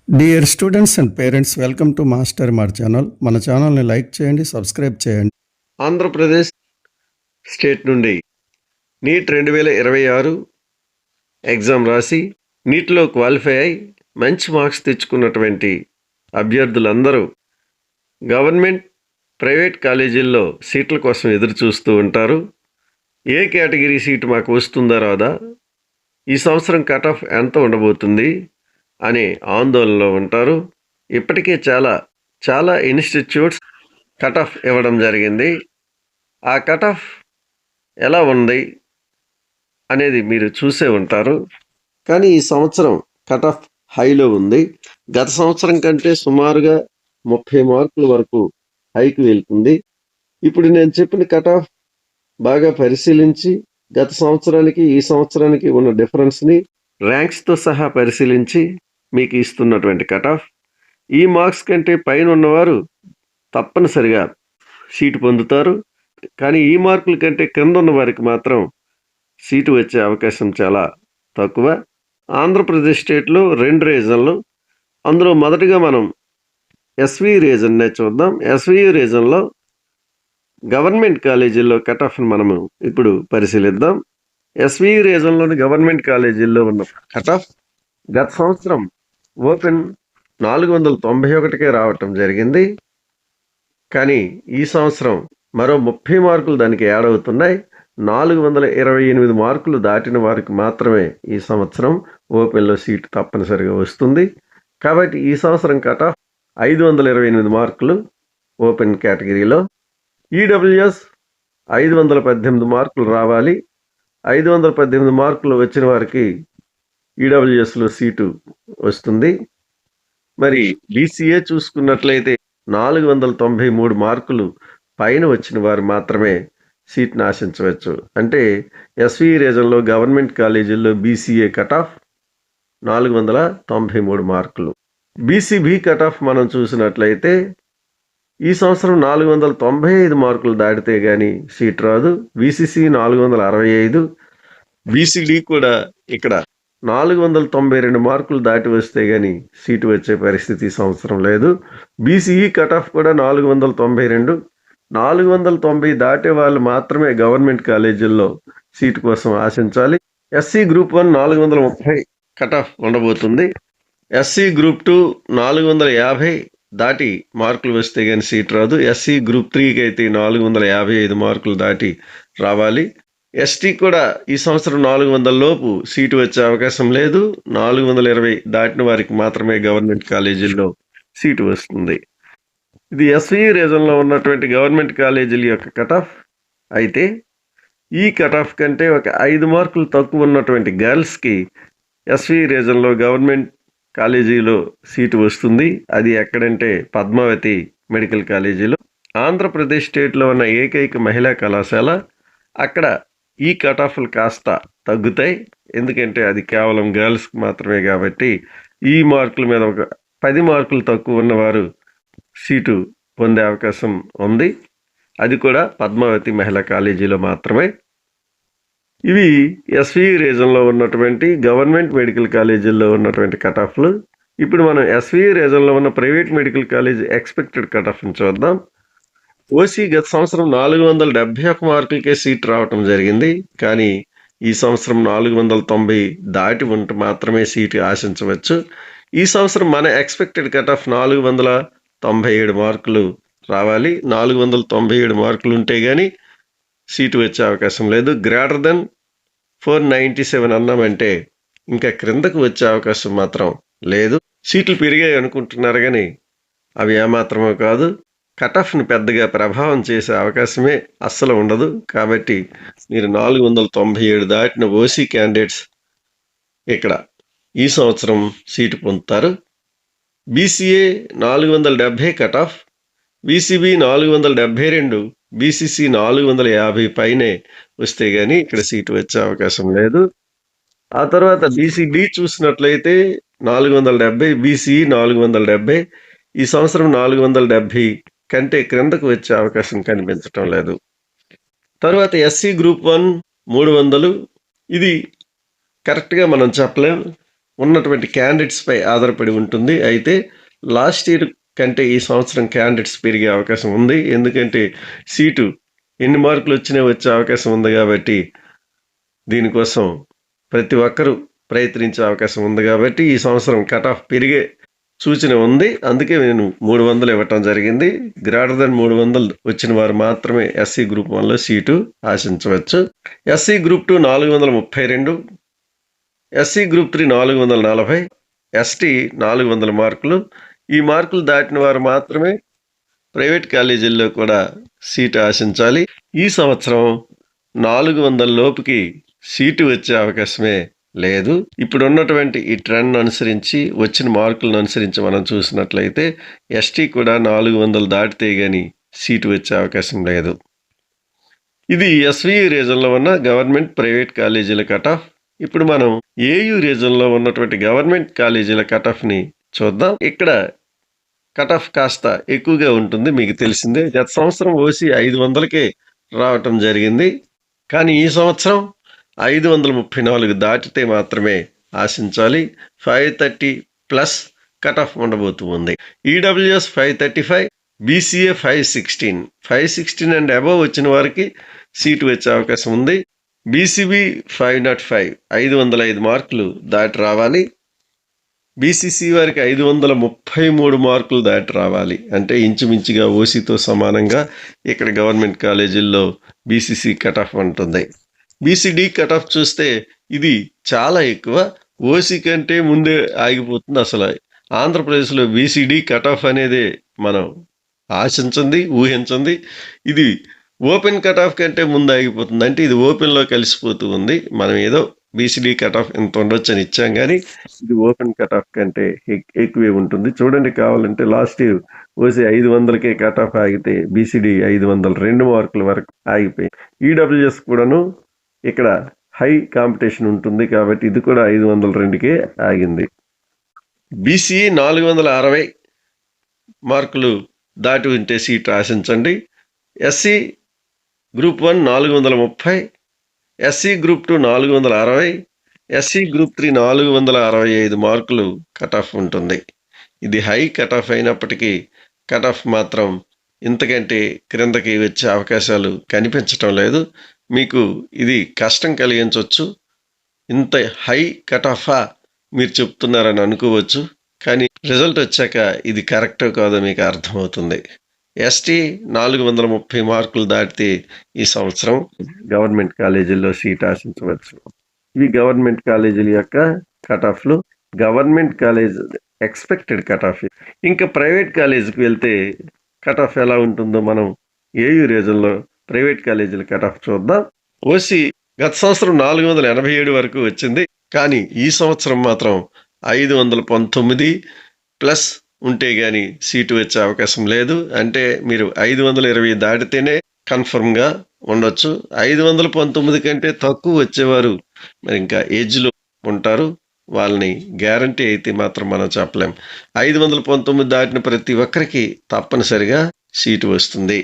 Dear students and parents, welcome to master మార్ channel. మన ఛానల్ని లైక్ చేయండి, సబ్స్క్రైబ్ చేయండి. ఆంధ్రప్రదేశ్ స్టేట్ నుండి నీట్ 2026 ఎగ్జామ్ రాసి నీట్లో క్వాలిఫై అయి మంచి మార్క్స్ తెచ్చుకున్నటువంటి అభ్యర్థులందరూ గవర్నమెంట్ ప్రైవేట్ కాలేజీల్లో సీట్ల కోసం ఎదురు చూస్తూ ఉంటారు. ఏ కేటగిరీ సీటు మాకు వస్తుందా రాదా, ఈ సంవత్సరం కట్ ఆఫ్ ఎంత ఉండబోతుంది అనే ఆందోళనలో ఉంటారు. ఇప్పటికే చాలా ఇన్స్టిట్యూట్స్ కట్ ఆఫ్ ఇవ్వడం జరిగింది. ఆ కట్ ఆఫ్ ఎలా ఉంది అనేది మీరు చూసే ఉంటారు. కానీ ఈ సంవత్సరం కట్ ఆఫ్ హైలో ఉంది. గత సంవత్సరం కంటే సుమారుగా 30 మార్కుల వరకు హైకి వెళ్తుంది. ఇప్పుడు నేను చెప్పిన కట్ ఆఫ్ బాగా పరిశీలించి గత సంవత్సరానికి ఈ సంవత్సరానికి ఉన్న డిఫరెన్స్ని ర్యాంక్స్తో సహా పరిశీలించి మీకు ఇస్తున్నటువంటి కట్ ఆఫ్. ఈ మార్క్స్ కంటే పైన ఉన్నవారు తప్పనిసరిగా సీటు పొందుతారు. కానీ ఈ మార్కుల కంటే కింద ఉన్న వారికి మాత్రం సీటు వచ్చే అవకాశం చాలా తక్కువ. ఆంధ్రప్రదేశ్ స్టేట్లో 2 రీజన్లు, అందులో మొదటిగా మనం ఎస్వి రీజన్నే చూద్దాం. ఎస్వి రీజన్లో గవర్నమెంట్ కాలేజీల్లో కట్ ఆఫ్ని మనము ఇప్పుడు పరిశీలిద్దాం. ఎస్వి రీజన్లోని గవర్నమెంట్ కాలేజీల్లో ఉన్న కట్ ఆఫ్ గత సంవత్సరం ఓపెన్ 491కే రావటం జరిగింది. కానీ ఈ సంవత్సరం మరో 30 మార్కులు దానికి యాడ్ అవుతున్నాయి. 428 మార్కులు దాటిన వారికి మాత్రమే ఈ సంవత్సరం ఓపెన్లో సీటు తప్పనిసరిగా వస్తుంది. కాబట్టి ఈ సంవత్సరం కట్ ఆఫ్ 528 మార్కులు ఓపెన్ కేటగిరీలో. ఈడబ్ల్యూఎస్ 518 మార్కులు రావాలి. 518 మార్కులు వచ్చిన వారికి ఈడబ్ల్యూఎస్లో సీటు వస్తుంది. మరి బీసీఏ చూసుకున్నట్లయితే 493 మార్కులు పైన వచ్చిన వారు మాత్రమే సీట్ని ఆశించవచ్చు. అంటే ఎస్వి రీజన్లో గవర్నమెంట్ కాలేజీల్లో బీసీఏ కట్ ఆఫ్ 493 మార్కులు. బీసీబీ కట్ ఆఫ్ మనం చూసినట్లయితే ఈ సంవత్సరం 495 మార్కులు దాటితే కానీ సీట్ రాదు. బీసీసీ 465, బీసీడీ కూడా ఇక్కడ 492 మార్కులు దాటి వస్తే కానీ సీటు వచ్చే పరిస్థితి సంవత్సరం లేదు. బీసీఈ కట్ ఆఫ్ కూడా 492. 490 దాటే వాళ్ళు మాత్రమే గవర్నమెంట్ కాలేజీల్లో సీటు కోసం ఆశించాలి. ఎస్సీ గ్రూప్ 1 430 కట్ ఆఫ్ ఉండబోతుంది. ఎస్సీ గ్రూప్ 2 450 దాటి మార్కులు వస్తే కానీ సీట్ రాదు. ఎస్సీ గ్రూప్ 3కి అయితే 455 మార్కులు దాటి రావాలి. ఎస్టీ కూడా ఈ సంవత్సరం 400 లోపు సీటు వచ్చే అవకాశం లేదు. 420 దాటిన వారికి మాత్రమే గవర్నమెంట్ కాలేజీల్లో సీటు వస్తుంది. ఇది ఎస్వి రీజన్లో ఉన్నటువంటి గవర్నమెంట్ కాలేజీల యొక్క కట్ ఆఫ్. అయితే ఈ కట్ ఆఫ్ కంటే ఒక 5 మార్కులు తక్కువ ఉన్నటువంటి గర్ల్స్కి ఎస్వి రీజన్లో గవర్నమెంట్ కాలేజీలో సీటు వస్తుంది. అది ఎక్కడంటే పద్మావతి మెడికల్ కాలేజీలో. ఆంధ్రప్రదేశ్ స్టేట్లో ఉన్న ఏకైక మహిళా కళాశాల. అక్కడ ఈ కట్ ఆఫ్లు కాస్త తగ్గుతాయి, ఎందుకంటే అది కేవలం గర్ల్స్కి మాత్రమే. కాబట్టి ఈ మార్కుల మీద ఒక 10 మార్కులు తక్కువ ఉన్నవారు సీటు పొందే అవకాశం ఉంది. అది కూడా పద్మావతి మహిళా కాలేజీలో మాత్రమే. ఇవి ఎస్వి రీజన్లో ఉన్నటువంటి గవర్నమెంట్ మెడికల్ కాలేజీల్లో ఉన్నటువంటి కట్ ఆఫ్లు. ఇప్పుడు మనం ఎస్వి రీజన్లో ఉన్న private medical college expected cut ఆఫ్ని చూద్దాం. ఓసీ గత సంవత్సరం 471 మార్కులకే సీట్ రావటం జరిగింది. కానీ ఈ సంవత్సరం 490 దాటి ఉంటే మాత్రమే సీటు ఆశించవచ్చు. ఈ సంవత్సరం మన ఎక్స్పెక్టెడ్ కట్ ఆఫ్ 497 మార్కులు రావాలి. 497 మార్కులు ఉంటే కానీ సీటు వచ్చే అవకాశం లేదు. గ్రేటర్ దెన్ 497 అన్నామంటే ఇంకా క్రిందకు వచ్చే అవకాశం మాత్రం లేదు. సీట్లు పెరిగాయి అనుకుంటున్నారు కానీ అవి ఏమాత్రమో కాదు. కట్ ఆఫ్ని పెద్దగా ప్రభావం చేసే అవకాశమే అస్సలు ఉండదు. కాబట్టి మీరు 497 దాటిన ఓసీ క్యాండిడేట్స్ ఇక్కడ ఈ సంవత్సరం సీటు పొందుతారు. BCA 470 cut off, BCB 472, BCC 450 పైనే వస్తే కానీ ఇక్కడ సీటు వచ్చే అవకాశం లేదు. ఆ తర్వాత బీసీడీ చూసినట్లయితే 470, బీసీఈ 470. ఈ సంవత్సరం 470 కంటే క్రిందకు వచ్చే అవకాశం కనిపించటం లేదు. తర్వాత ఎస్సీ గ్రూప్ 1 300. ఇది కరెక్ట్గా మనం చెప్పలేం, ఉన్నటువంటి క్యాండిడేట్స్పై ఆధారపడి ఉంటుంది. అయితే లాస్ట్ ఇయర్ కంటే ఈ సంవత్సరం క్యాండిడేట్స్ పెరిగే అవకాశం ఉంది. ఎందుకంటే సీటు ఎన్ని మార్కులు వచ్చినా వచ్చే అవకాశం ఉంది కాబట్టి దీనికోసం ప్రతి ఒక్కరూ ప్రయత్నించే అవకాశం ఉంది కాబట్టి ఈ సంవత్సరం కట్ ఆఫ్ పెరిగే సూచన ఉంది. అందుకే నేను 300 ఇవ్వటం జరిగింది. గ్రేటర్ దెన్ 300 వచ్చిన వారు మాత్రమే ఎస్సీ గ్రూప్ 1లో సీటు ఆశించవచ్చు. SC group 2 432, SC group 3 440, ST 400 మార్కులు. ఈ మార్కులు దాటిన వారు మాత్రమే ప్రైవేట్ కాలేజీల్లో కూడా సీటు ఆశించాలి. ఈ సంవత్సరం 400 లోపుకి సీటు వచ్చే అవకాశమే లేదు. ఇప్పుడు ఉన్నటువంటి ఈ ట్రెండ్ అనుసరించి వచ్చిన మార్కులను అనుసరించి మనం చూసినట్లయితే ఎస్టీ కూడా 400 దాటితే కానీ సీటు వచ్చే అవకాశం లేదు. ఇది ఎస్వి రీజన్లో ఉన్న గవర్నమెంట్ ప్రైవేట్ కాలేజీల కట్ ఆఫ్. ఇప్పుడు మనం ఏయూ రీజన్లో ఉన్నటువంటి గవర్నమెంట్ కాలేజీల కట్ ఆఫ్ని చూద్దాం. ఇక్కడ కట్ ఆఫ్ కాస్త ఎక్కువగా ఉంటుంది, మీకు తెలిసిందే. గత సంవత్సరం ఓసీ 500కే రావటం జరిగింది. కానీ ఈ సంవత్సరం 534 దాటితే మాత్రమే ఆశించాలి. 530+ కట్ ఆఫ్ ఉండబోతుంది. ఈడబ్ల్యూఎస్ 535, బీసీఏ 516 అండ్ అబవ్ వచ్చిన వారికి సీటు వచ్చే అవకాశం ఉంది. బీసీబీ 505, 505 మార్కులు దాటి రావాలి. బీసీసీ వారికి 533 మార్కులు దాటి రావాలి. అంటే ఇంచుమించుగా ఓసీతో సమానంగా ఇక్కడ గవర్నమెంట్ కాలేజీల్లో బీసీసీ కట్ ఆఫ్ ఉంటుంది. బీసీడీ కట్ ఆఫ్ చూస్తే ఇది చాలా ఎక్కువ, ఓసీ కంటే ముందే ఆగిపోతుంది. అసలు ఆంధ్రప్రదేశ్లో బీసీడీ కట్ ఆఫ్ అనేది మనం ఆశించింది, ఊహించింది. ఇది ఓపెన్ కట్ ఆఫ్ కంటే ముందు ఆగిపోతుంది. అంటే ఇది ఓపెన్లో కలిసిపోతూ ఉంది. మనం ఏదో బీసీడీ కట్ ఆఫ్ ఎంత ఉండొచ్చు అని ఇచ్చాం, కానీ ఇది ఓపెన్ కట్ ఆఫ్ కంటే ఎక్కువే ఉంటుంది. చూడండి, కావాలంటే లాస్ట్ ఇయర్ ఓసీ 500కే కట్ ఆఫ్ ఆగితే బీసీడీ 502 మార్కుల వరకు ఆగిపోయి. ఈడబ్ల్యూఎస్ కూడాను ఇక్కడ హై కాంపిటీషన్ ఉంటుంది కాబట్టి ఇది కూడా 502కే ఆగింది. బీసీఈ 460 మార్కులు దాటి ఉంటే సీట్ ఆశించండి. SC group 1 430, SC group 2 460, SC group 3 465 మార్కులు కట్ ఆఫ్ ఉంటుంది. ఇది హై కట్ ఆఫ్ అయినప్పటికీ కట్ ఆఫ్ మాత్రం ఇంతకంటే క్రిందకి వచ్చే అవకాశాలు కనిపించటం లేదు. మీకు ఇది కష్టం కలిగించవచ్చు. ఇంత హై కట్ ఆఫా మీరు చెప్తున్నారని అనుకోవచ్చు, కానీ రిజల్ట్ వచ్చాక ఇది కరెక్టో కాదో మీకు అర్థమవుతుంది. ఎస్టీ 430 మార్కులు దాటితే ఈ సంవత్సరం గవర్నమెంట్ కాలేజీల్లో సీట్ ఆశించవచ్చు. ఇవి గవర్నమెంట్ కాలేజీల యొక్క కట్ ఆఫ్లు. Government college expected cut off. ఇంకా ప్రైవేట్ కాలేజీకి వెళ్తే కట్ ఆఫ్ ఎలా ఉంటుందో మనం ఏయూ రీజన్లో ప్రైవేట్ కాలేజీల కట్ ఆఫ్ చూద్దాం. ఓసీ గత సంవత్సరం 487 వరకు వచ్చింది, కానీ ఈ సంవత్సరం మాత్రం 519+ ఉంటే కానీ సీటు వచ్చే అవకాశం లేదు. అంటే మీరు 520 దాటితేనే కన్ఫర్మ్గా ఉండొచ్చు. 519 కంటే తక్కువ వచ్చేవారు మరి ఇంకా ఏజ్లో ఉంటారు, వాళ్ళని గ్యారంటీ అయితే మాత్రం మనం చెప్పలేం. 519 దాటిన ప్రతి ఒక్కరికి తప్పనిసరిగా సీటు వస్తుంది.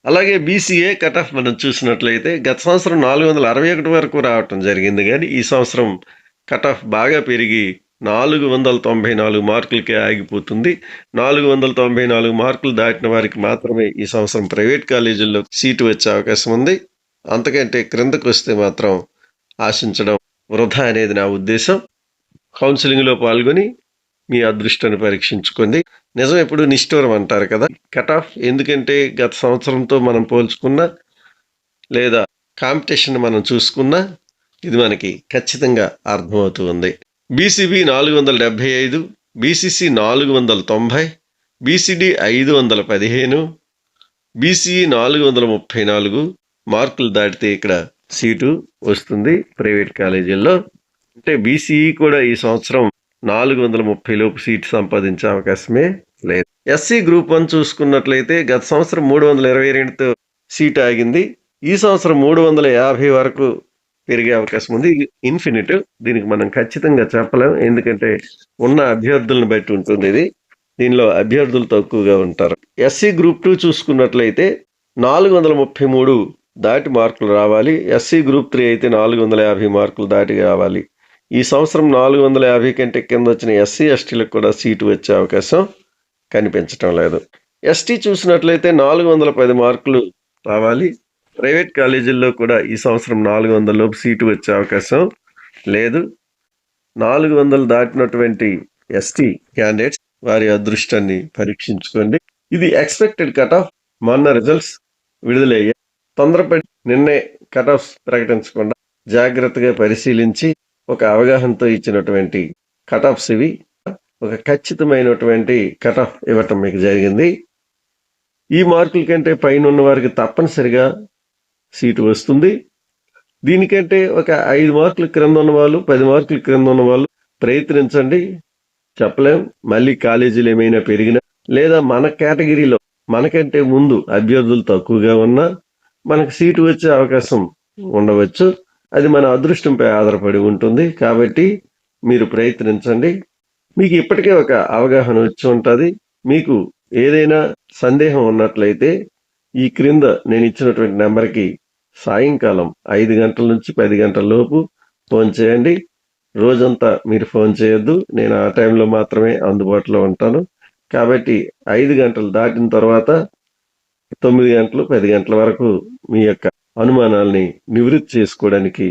అలాగే బీసీఏ కట్ ఆఫ్ మనం చూసినట్లయితే గత సంవత్సరం 461 వరకు రావటం జరిగింది, కానీ ఈ సంవత్సరం కట్ ఆఫ్ బాగా పెరిగి 494 మార్కులకే ఆగిపోతుంది. 494 మార్కులు దాటిన వారికి మాత్రమే ఈ సంవత్సరం ప్రైవేట్ కాలేజీల్లో సీటు వచ్చే అవకాశం ఉంది. అంతకంటే క్రిందకు వస్తే మాత్రం ఆశించడం వృధా అనేది నా ఉద్దేశం. కౌన్సిలింగ్లో పాల్గొని మీ అదృష్టాన్ని పరీక్షించుకోండి. నిజం ఎప్పుడు నిష్ఠూరం అంటారు కదా. కట్ ఆఫ్ ఎందుకంటే గత సంవత్సరంతో మనం పోల్చుకున్నా లేదా కాంపిటీషన్ మనం చూసుకున్నా ఇది మనకి ఖచ్చితంగా అర్థమవుతూ ఉంది. బీసీబీ 475, బీసీసీ 490, బీసీడీ 515, బీసీఈ 434 మార్కులు దాటితే ఇక్కడ సీటు వస్తుంది ప్రైవేట్ కాలేజీల్లో. అంటే బీసీఈ కూడా ఈ సంవత్సరం 430 లోపు సీటు సంపాదించే అవకాశమే లేదు. ఎస్సీ గ్రూప్ 1 చూసుకున్నట్లయితే గత సంవత్సరం 322తో సీటు ఆగింది. ఈ సంవత్సరం 350 వరకు పెరిగే అవకాశం ఉంది. ఇన్ఫినిట్, దీనికి మనం ఖచ్చితంగా చెప్పలేం, ఎందుకంటే ఉన్న అభ్యర్థులను బట్టి ఉంటుంది. దీనిలో అభ్యర్థులు తక్కువగా ఉంటారు. ఎస్సీ గ్రూప్ 2 చూసుకున్నట్లయితే 433 దాటి మార్కులు రావాలి. ఎస్సీ గ్రూప్ 3 అయితే 450 మార్కులు దాటి రావాలి. ఈ సంవత్సరం 450 కంటే కింద వచ్చిన ఎస్సీ ఎస్టీలకు కూడా సీటు వచ్చే అవకాశం కనిపించటం లేదు. ఎస్టీ చూసినట్లయితే 410 మార్కులు రావాలి. ప్రైవేట్ కాలేజీల్లో కూడా ఈ సంవత్సరం 400 లోపు సీటు వచ్చే అవకాశం లేదు. 400 దాటినటువంటి ఎస్టీ క్యాండిడేట్స్ వారి అదృష్టాన్ని పరీక్షించుకోండి. ఇది ఎక్స్పెక్టెడ్ కట్ ఆఫ్. మొన్న రిజల్ట్స్ విడుదలయ్యాయి. తొందరపడి నిన్నే కట్ ఆఫ్ ప్రకటించకుండా జాగ్రత్తగా పరిశీలించి ఒక అవగాహనతో ఇచ్చినటువంటి కట్ ఆఫ్స్ ఇవి. ఒక ఖచ్చితమైనటువంటి కట్ ఆఫ్ ఇవ్వటం మీకు జరిగింది. ఈ మార్కుల కంటే పైన ఉన్న వారికి తప్పనిసరిగా సీటు వస్తుంది. దీనికంటే ఒక 5 మార్కుల క్రింద ఉన్న వాళ్ళు, 10 మార్కుల క్రింద ఉన్న వాళ్ళు ప్రయత్నించండి. చెప్పలేం, మళ్ళీ కాలేజీలు ఏమైనా పెరిగినా లేదా మన కేటగిరీలో మనకంటే ముందు అభ్యర్థులు తక్కువగా ఉన్నా మనకు సీటు వచ్చే అవకాశం ఉండవచ్చు. అది మన అదృష్టంపై ఆధారపడి ఉంటుంది. కాబట్టి మీరు ప్రయత్నించండి. మీకు ఇప్పటికే ఒక అవగాహన వచ్చి ఉంటుంది. మీకు ఏదైనా సందేహం ఉన్నట్లయితే ఈ క్రింద నేను ఇచ్చినటువంటి నెంబర్కి సాయంకాలం 5 గంటల నుంచి 10 గంటల లోపు ఫోన్ చేయండి. రోజంతా మీరు ఫోన్ చేయొద్దు, నేను ఆ టైంలో మాత్రమే అందుబాటులో ఉంటాను. కాబట్టి 5 గంటలు దాటిన తర్వాత 9 గంటలు 10 గంటల వరకు మీ యొక్క అనుమానాల్ని నివృత్తి చేసుకోవడానికి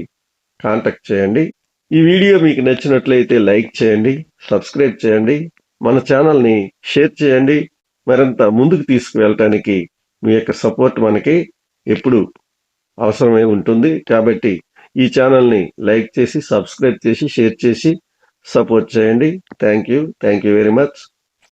కాంటాక్ట్ చేయండి. ఈ వీడియో మీకు నచ్చినట్లయితే లైక్ చేయండి, సబ్స్క్రైబ్ చేయండి, మన ఛానల్ని షేర్ చేయండి. మరింత ముందుకు తీసుకువెళ్ళటానికి మీ యొక్క సపోర్ట్ మనకి ఎప్పుడు అవసరమై ఉంటుంది. కాబట్టి ఈ ఛానల్ని లైక్ చేసి, సబ్స్క్రైబ్ చేసి, షేర్ చేసి సపోర్ట్ చేయండి. Thank you very much.